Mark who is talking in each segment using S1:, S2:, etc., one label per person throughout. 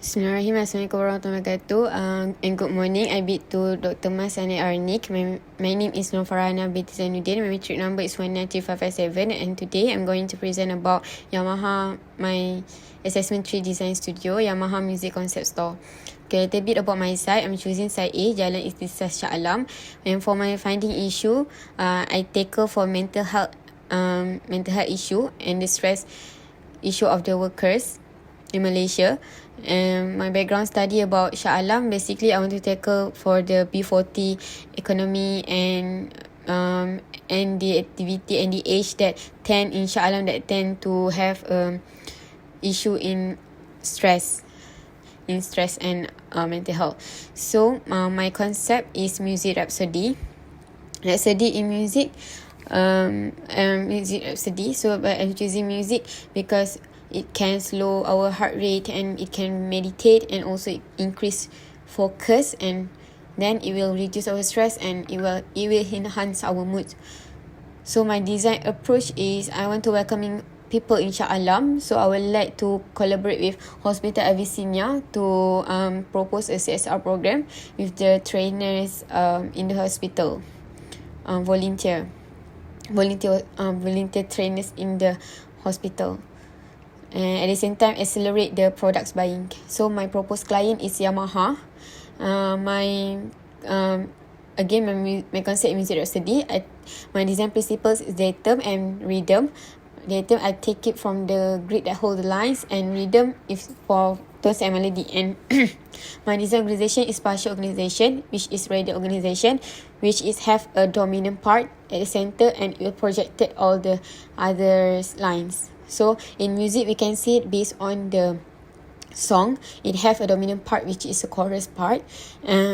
S1: Bismillahirrahmanirrahim. Assalamualaikum warahmatullahi wabarakatuh. And good morning. I bid to Dr. Mas and Arnik. My name is Farahana binti Zainuddin. My metric number is 193557. And today I'm going to present about Yamaha, my Assessment 3 Design Studio, Yamaha Music Concept Store. Okay, a little bit about my site. I'm choosing site A, Jalan Istisas Shah Alam. And for my finding issue, I tackle for mental health issue and the stress issue of the workers in Malaysia. And my background study about Shah Alam, basically I want to tackle for the B40 economy and the activity and the age that tend in Shah Alam that tend to have issue in stress and mental health. So my concept is music rhapsody in music. Music rhapsody. So I'm choosing music because it can slow our heart rate and it can meditate and also increase focus, and then it will reduce our stress and it will enhance our mood. So my design approach is I want to welcoming people in Shah Alam. So I would like to collaborate with Hospital Avicennia to propose a CSR program with the trainers in the hospital, volunteer trainers in the hospital. And at the same time accelerate the products buying. So my proposed client is Yamaha. My concept is music rhapsody. My design principles is datum and rhythm. Datum I take it from the grid that hold the lines, and rhythm is for tones and melody. And my design organization is spatial organization, which is radio organization, which is have a dominant part at the center and it will projected all the other lines. So in music, we can see it based on the song. It have a dominant part, which is a chorus part. Is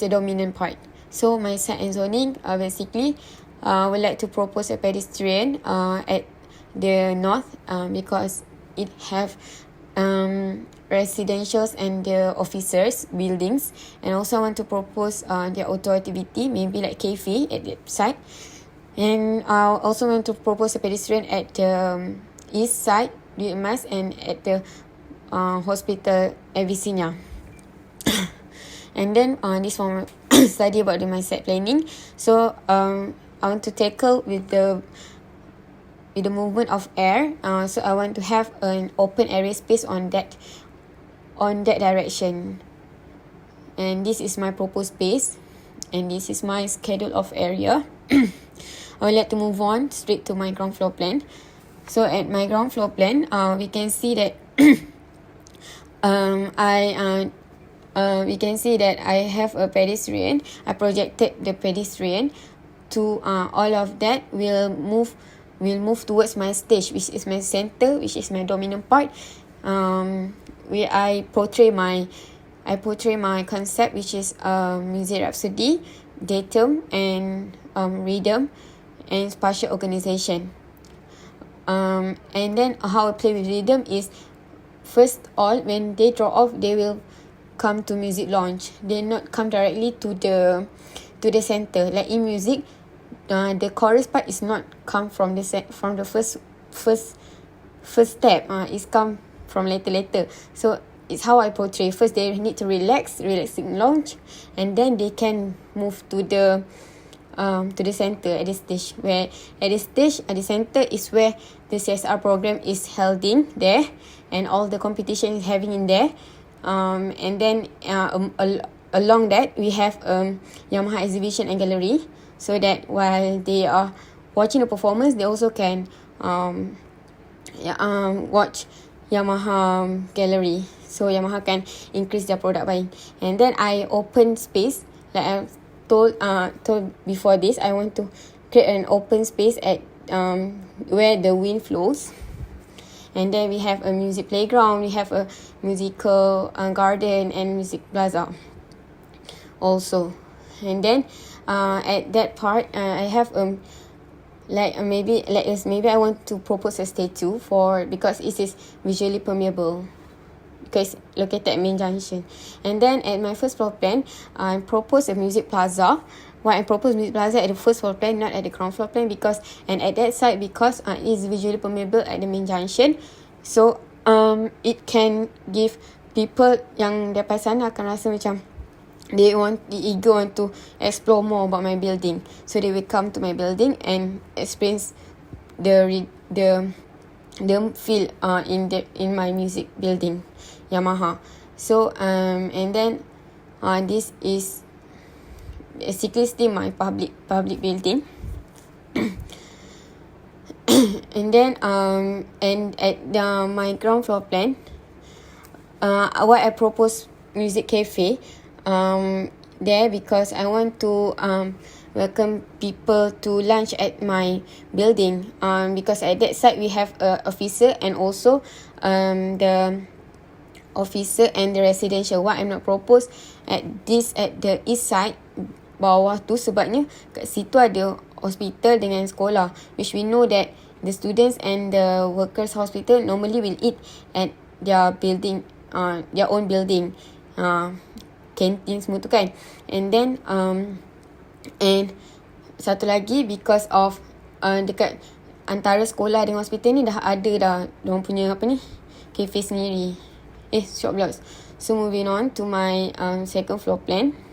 S1: a dominant part. So my site and zoning, basically, would like to propose a pedestrian at the north because it have residentials and the officers buildings, and also I want to propose their auto activity, maybe like cafe at the site. And I also want to propose a pedestrian at the east side, Mas, and at the Hospital Avicennia. And then this one study about my site planning. So I want to tackle with the movement of air. So I want to have an open area space on that direction. And this is my proposed space, and this is my schedule of area. I would like to move on straight to my ground floor plan. So at my ground floor plan, we can see that I have a pedestrian. I projected the pedestrian to all of that will move towards my stage, which is my center, which is my dominant part. Where I portray my concept, which is music rhapsody, datum and rhythm and spatial organization. And then how I play with rhythm is, first all, when they draw off, they will come to music launch. They not come directly to the center. Like in music, the chorus part is not come from the first step. It's come from later. So it's how I portray. First they need to relaxing launch, and then they can move to the center at the stage. Where at the center is where the CSR program is held in there, and all the competition is having in there. And then along that we have Yamaha exhibition and gallery, so that while they are watching the performance, they also can watch Yamaha gallery, so Yamaha can increase their product buying. And then I open space, like I told before this, I want to create an open space at where the wind flows. And then we have a music playground, we have a musical garden and music plaza also. And then at that part, I have maybe I want to propose a statue because it is visually permeable, because located at main junction. And then at my first floor plan, I propose a music plaza. Why I propose music plaza at the first floor plan, not at the ground floor plan, because at that side, because it is visually permeable at the main junction. So it can give people yang daripada sana akan rasa macam they eager want to explore more about my building, so they will come to my building and experience the feel in my music building Yamaha. So and then this is basically still my public building. And then and at my ground floor plan, what I propose music cafe there, because I want to welcome people to lunch at my building, because at that side we have a officer and also the officer and the residential. What I'm not propose at the east side bawah tu, sebabnya kat situ ada hospital dengan sekolah, which we know that the students and the workers hospital normally will eat at their building, their own building, canteen semua tu kan. And then and satu lagi, because of dekat antara sekolah dengan hospital ni dah ada diorang punya apa ni, cafe sendiri, shop blocks. So moving on to my second floor plan.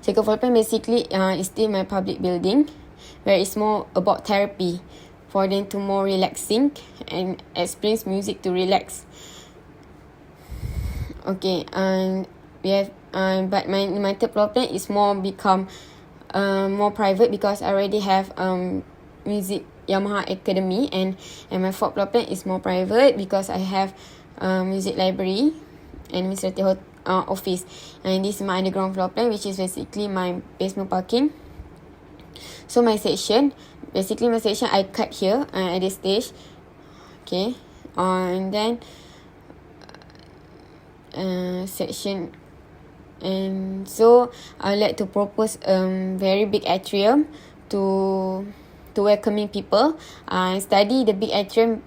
S1: Second floor plan basically is still my public building, where it's more about therapy for them to more relaxing and experience music to relax. Okay, and we have but my third floor plan is more become more private, because I already have music Yamaha Academy, and my fourth floor plan is more private because I have music library and administrative office. And this is my underground floor plan, which is basically my basement parking. So my section I cut here at this stage. Okay, and then section, and so I would like to propose very big atrium to welcoming people. I study the big atrium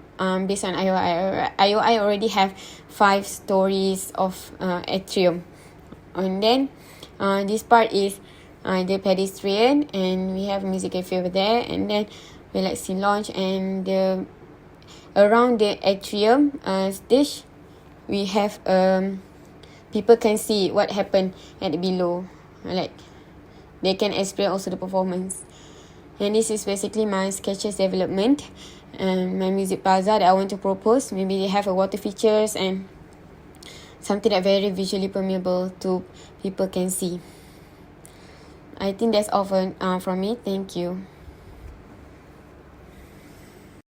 S1: based on IOI. IOI already have 5 stories of atrium, and then this part is the pedestrian, and we have a music cafe over there, and then relaxing lounge, and around the atrium stage we have people can see what happened at below, like they can experience also the performance. And this is basically my sketches development and my music plaza that I want to propose. Maybe they have a water features and something that very visually permeable to people can see. I think that's all from me. Thank you.